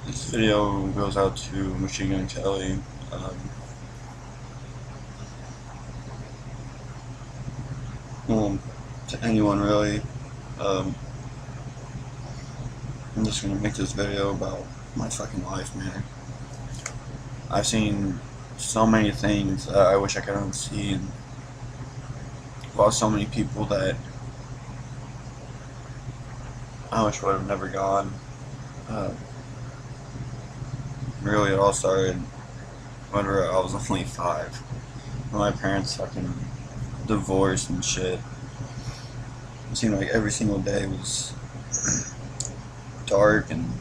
This video goes out to Machine Gun Kelly. Um, well, to anyone really. Um, I'm just gonna make this video about my fucking life, man. I've seen so many things that I wish I could unsee, and lost so many people that I wish would have never gone. Uh, really, it all started whenever I was only 5. When my parents fucking divorced and shit. It seemed like every single day was dark and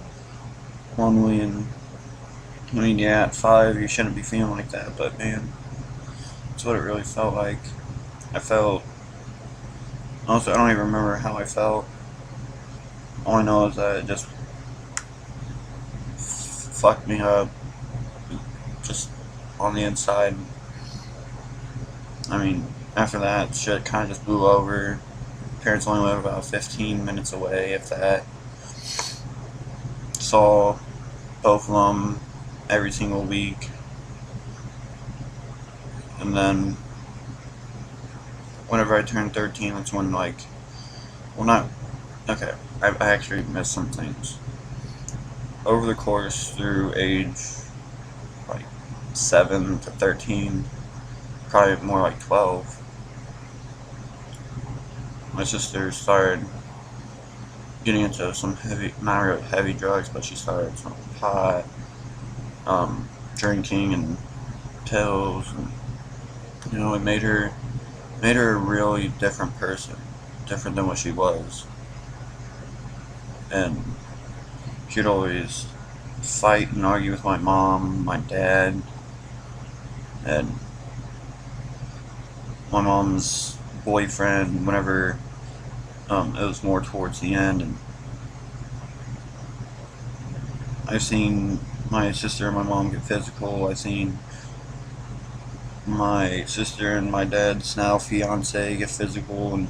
lonely, and I mean, yeah, at 5 you shouldn't be feeling like that, but man, that's what it really felt like. I felt, honestly, I don't even remember how I felt. All I know is that it just fucked me up, just on the inside. I mean, after that, shit kind of just blew over. Parents only live about 15 minutes away, if that. Saw both of them every single week. And then, whenever I turned 13, that's when, like, well, not, okay, I actually missed some things. Over the course, through age, like, 7 to 13, probably more like 12, my sister started getting into some heavy, not really heavy drugs, but she started smoking pot, drinking and pills, and, you know, it made her a really different person, different than what she was. And she'd always fight and argue with my mom, my dad, and my mom's boyfriend whenever it was more towards the end. And I've seen my sister and my mom get physical. I've seen my sister and my dad's now fiance get physical, and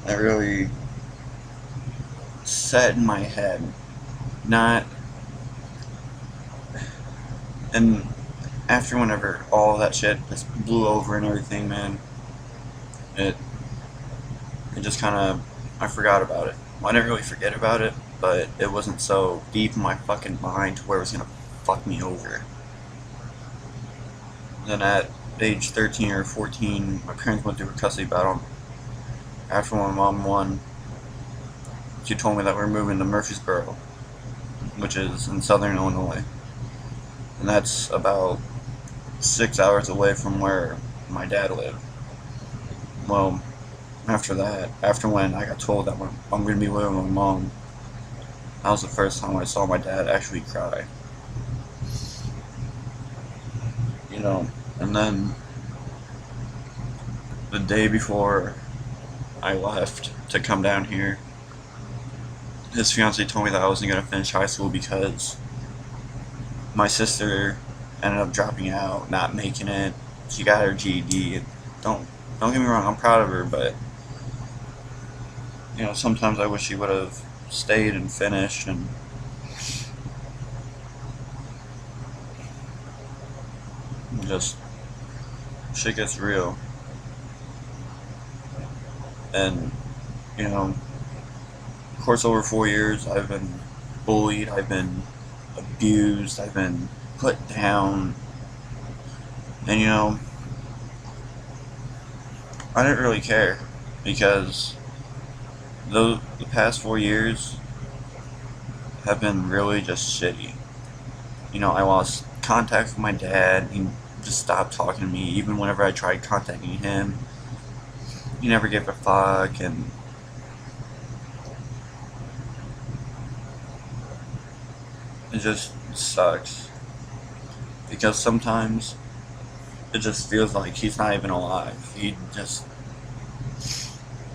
that really set in my head. Not, and after whenever all that shit just blew over and everything, man, it just kind of, I forgot about it. Well, I didn't really forget about it, but it wasn't so deep in my fucking mind to where it was gonna fuck me over. Then at age 13 or 14, my parents went through a custody battle. After my mom won, she told me that we're moving to Murfreesboro, which is in southern Illinois. And that's about 6 hours away from where my dad lived. Well, after that, after when I got told that I'm going to be living with my mom, that was the first time I saw my dad actually cry. You know, and then the day before I left to come down here, his fiance told me that I wasn't going to finish high school because my sister ended up dropping out, not making it. She got her GED. Don't get me wrong, I'm proud of her, but you know, sometimes I wish she would have stayed and finished, and just shit gets real. And you know, of course, over 4 years, I've been bullied, I've been abused, I've been put down, and you know, I didn't really care because the past 4 years have been really just shitty. You know, I lost contact with my dad. He just stopped talking to me. Even whenever I tried contacting him, he never gave a fuck, and it just sucks. Because sometimes it just feels like he's not even alive. He just,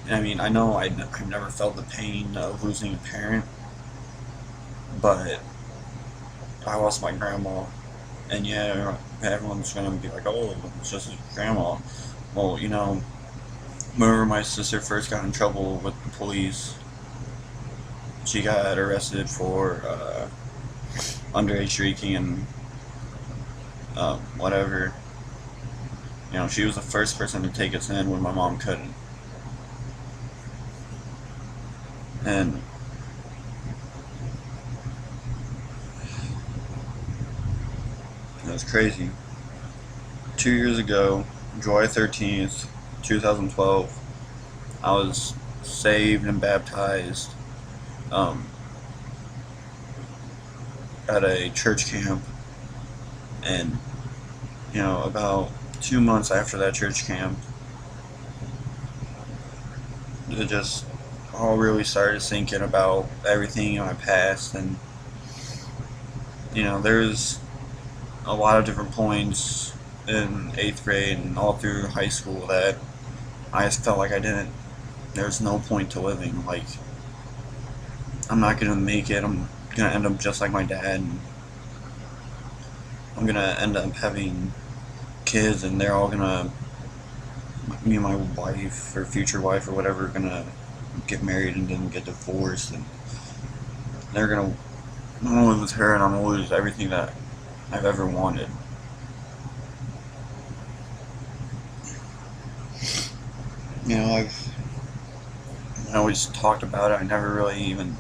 I mean, I know I've never felt the pain of losing a parent, but I lost my grandma. And yeah, everyone's gonna be like, oh, it's just his grandma. Well, you know, whenever my sister first got in trouble with the police, she got arrested for underage drinking and whatever. You know, she was the first person to take us in when my mom couldn't. And it was crazy. 2 years ago, July 13th, 2012, I was saved and baptized um, at a church camp. And, you know, about 2 months after that church camp, it just all really started thinking about everything in my past. And, you know, there's a lot of different points in 8th grade and all through high school that I just felt like there's no point to living. Like, I'm not gonna make it. I'm gonna end up just like my dad. And I'm gonna end up having kids, and they're all gonna, me and my wife or future wife or whatever, gonna get married and then get divorced, and they're gonna, I'm gonna live with her, and I'm gonna lose everything that I've ever wanted. You know, I always talked about it. I never really even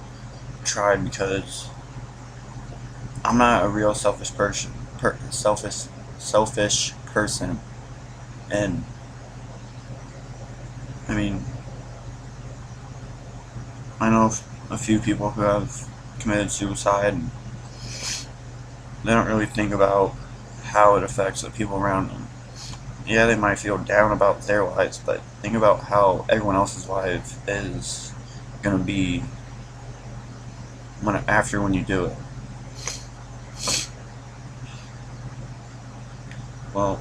tried because I'm not a real selfish person. Selfish person, and I mean, I know a few people who have committed suicide, and they don't really think about how it affects the people around them. Yeah, they might feel down about their lives, but think about how everyone else's life is gonna be when you do it. Well,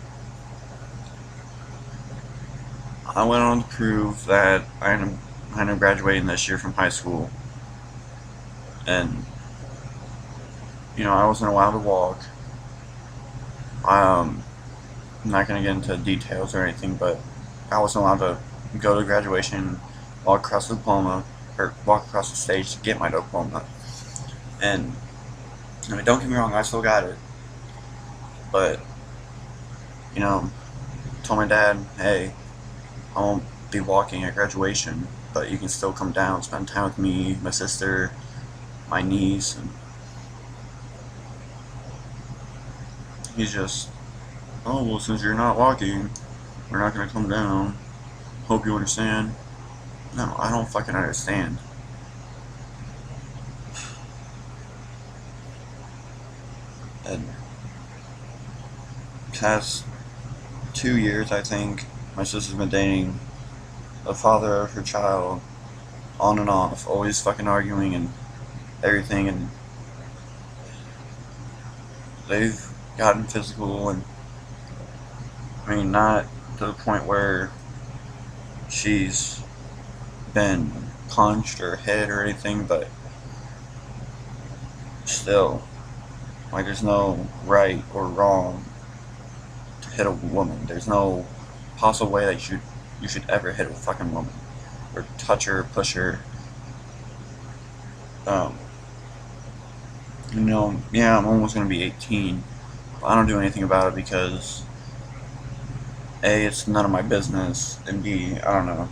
I went on to prove that I ended up graduating this year from high school, and you know, I wasn't allowed to walk. I'm not gonna get into details or anything, but I wasn't allowed to go to graduation, walk across the diploma, or walk across the stage to get my diploma. And I mean, don't get me wrong, I still got it, but you know, told my dad, hey, I won't be walking at graduation, but you can still come down, spend time with me, my sister, my niece, and he's just, oh, well, since you're not walking, we're not gonna come down. Hope you understand. No, I don't fucking understand. And past 2 years, I think, my sister's been dating the father of her child, on and off, always fucking arguing and everything, and they've gotten physical, and I mean, not to the point where she's been punched or hit or anything, but still, like, there's no right or wrong to hit a woman. There's no possible way that you should ever hit a fucking woman or touch her, push her. Um, you know, yeah, I'm almost gonna be 18, but I don't do anything about it because A, it's none of my business, and B, I don't know.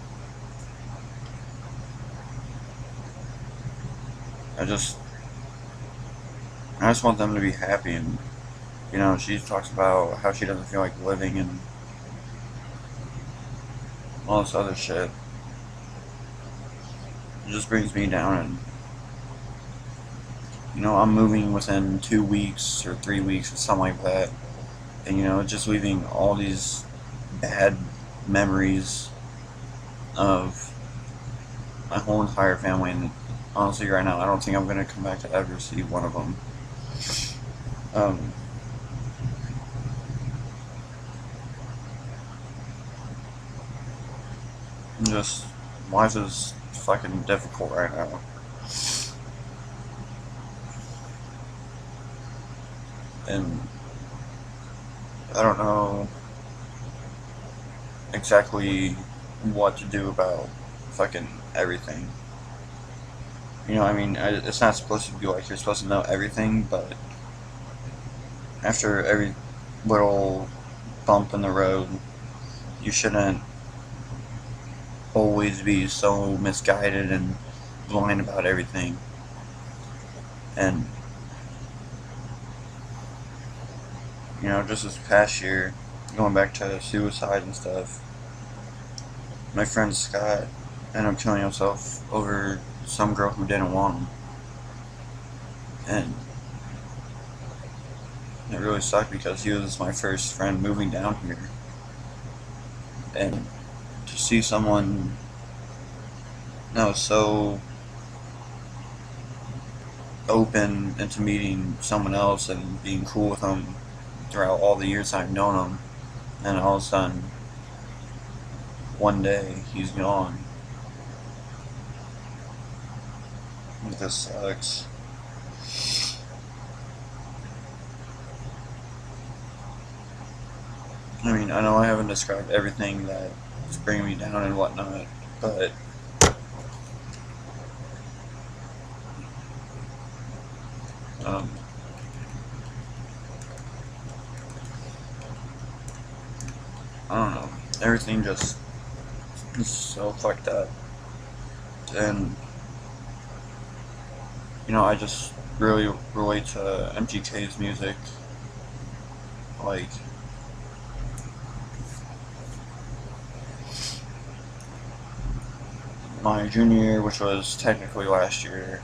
I just I just want them to be happy, and you know, she talks about how she doesn't feel like living and all this other shit. It just brings me down, and you know, I'm moving within 2 weeks or 3 weeks or something like that, and you know, just leaving all these bad memories of my whole entire family, and honestly, right now, I don't think I'm gonna come back to ever see one of them. Um, just life is fucking difficult right now, and I don't know exactly what to do about fucking everything. I mean, it's not supposed to be like you're supposed to know everything, but after every little bump in the road, you shouldn't always be so misguided and blind about everything. And, just this past year, going back to suicide and stuff, my friend Scott ended up killing himself over some girl who didn't want him. And it really sucked because he was my first friend moving down here. And to see someone that was so open into meeting someone else and being cool with them throughout all the years I've known him, and all of a sudden, one day, he's gone. This sucks. I mean, I know I haven't described everything that's bringing me down and whatnot, but um, I don't know. Everything just is so fucked up, and I just really relate to MGK's music, like. My junior year, which was technically last year,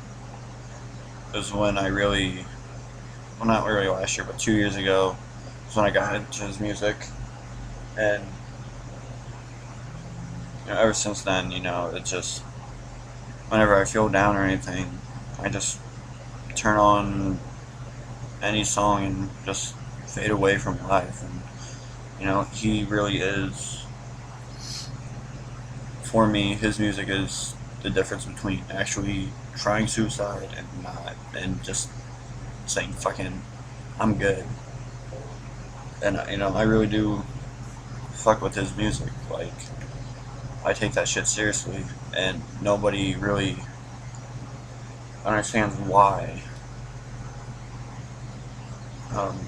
is when I really, well, not really last year, but 2 years ago, is when I got into his music. And, ever since then, it just, whenever I feel down or anything, I just turn on any song and just fade away from life. And, he really is, for me, his music is the difference between actually trying suicide and not, and just saying fucking I'm good. And I really do fuck with his music. Like, I take that shit seriously, and nobody really understands why. Um,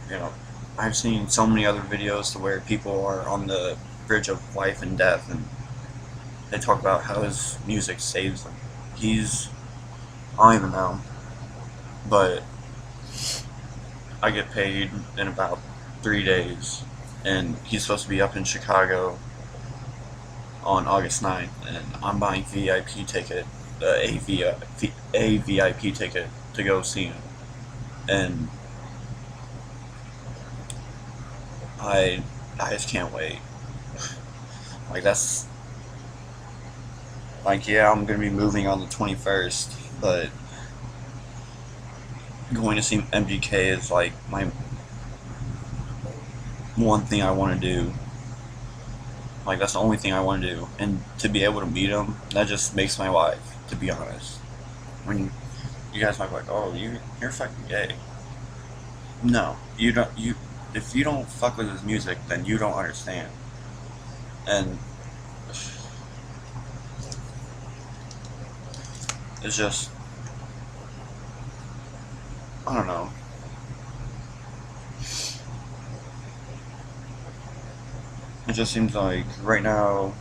you know, I've seen so many other videos to where people are on the bridge of life and death, and they talk about how his music saves them. I don't even know, but I get paid in about 3 days, and he's supposed to be up in Chicago on August 9th, and I'm buying a VIP ticket to go see him, and I just can't wait. Like, that's like, yeah, I'm gonna be moving on the 21st, but going to see MGK is like my one thing I want to do. Like, that's the only thing I want to do, and to be able to meet him, that just makes my life, to be honest. When you guys might be like, oh, you're fucking gay. No, you don't. If you don't fuck with his music, then you don't understand. And it's just, I don't know. It just seems like right now,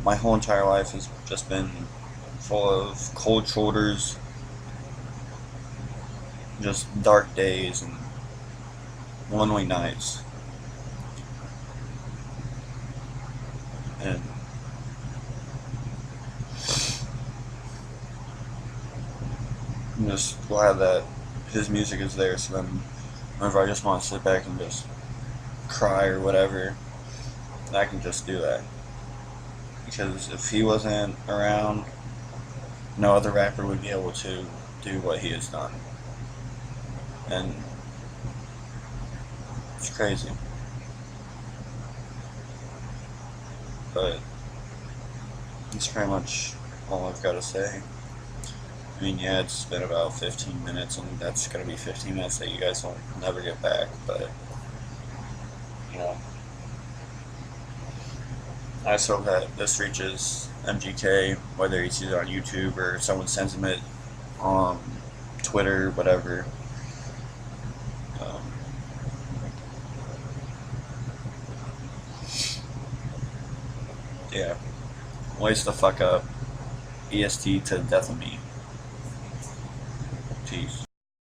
my whole entire life has just been full of cold shoulders, just dark days, and lonely nights. And I'm just glad that his music is there, so then whenever I just want to sit back and just cry or whatever, I can just do that. Because if he wasn't around, no other rapper would be able to do what he has done. And it's crazy. But that's pretty much all I've got to say. I mean, yeah, it's been about 15 minutes, and that's going to be 15 minutes that you guys will never get back, but, you know, I just hope that this reaches MGK, whether he sees it on YouTube or someone sends him it on Twitter, whatever. Um, yeah. Waste the fuck up. EST to death of me. Peace.